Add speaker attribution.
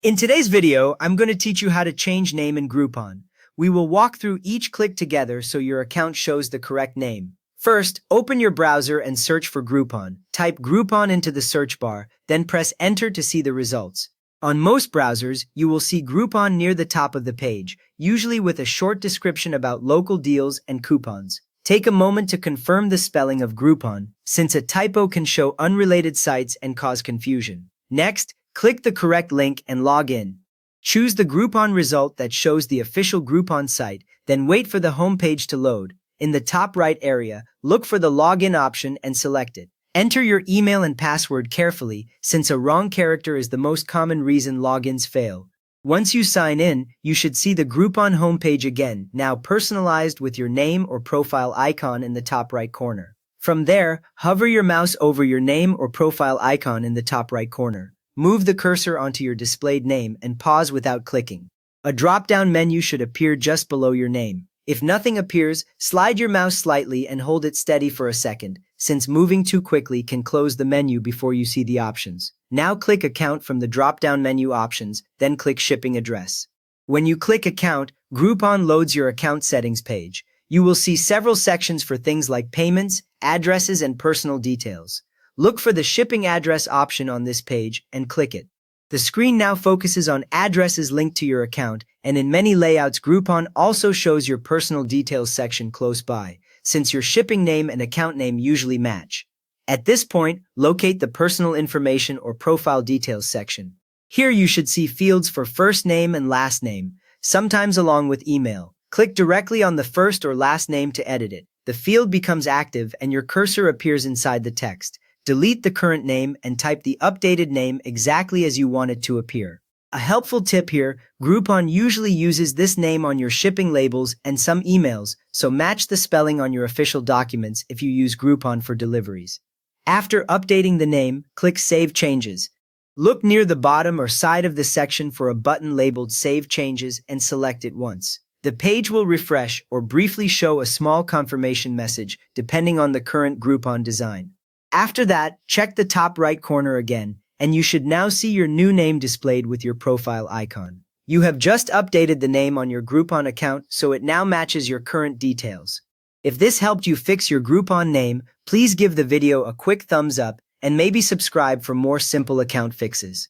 Speaker 1: In today's video, I'm going to teach you how to change name in Groupon. We will walk through each click together so your account shows the correct name. First, open your browser and search for Groupon. Type Groupon into the search bar, then press Enter to see the results. On most browsers, you will see Groupon near the top of the page, usually with a short description about local deals and coupons. Take a moment to confirm the spelling of Groupon, since a typo can show unrelated sites and cause confusion. Next, click the correct link and log in. Choose the Groupon result that shows the official Groupon site, then wait for the homepage to load. In the top right area, look for the login option and select it. Enter your email and password carefully, since a wrong character is the most common reason logins fail. Once you sign in, you should see the Groupon homepage again, now personalized with your name or profile icon in the top right corner. From there, hover your mouse over your name or profile icon in the top right corner. Move the cursor onto your displayed name and pause without clicking. A drop-down menu should appear just below your name. If nothing appears, slide your mouse slightly and hold it steady for a second, since moving too quickly can close the menu before you see the options. Now click Account from the drop-down menu options, then click Shipping Address. When you click Account, Groupon loads your account settings page. You will see several sections for things like payments, addresses, and personal details. Look for the shipping address option on this page and click it. The screen now focuses on addresses linked to your account, and in many layouts, Groupon also shows your personal details section close by, since your shipping name and account name usually match. At this point, locate the personal information or profile details section. Here you should see fields for first name and last name, sometimes along with email. Click directly on the first or last name to edit it. The field becomes active and your cursor appears inside the text. Delete the current name and type the updated name exactly as you want it to appear. A helpful tip here, Groupon usually uses this name on your shipping labels and some emails, so match the spelling on your official documents if you use Groupon for deliveries. After updating the name, click Save Changes. Look near the bottom or side of the section for a button labeled Save Changes and select it once. The page will refresh or briefly show a small confirmation message depending on the current Groupon design. After that, check the top right corner again, and you should now see your new name displayed with your profile icon. You have just updated the name on your Groupon account, so it now matches your current details. If this helped you fix your Groupon name, please give the video a quick thumbs up and maybe subscribe for more simple account fixes.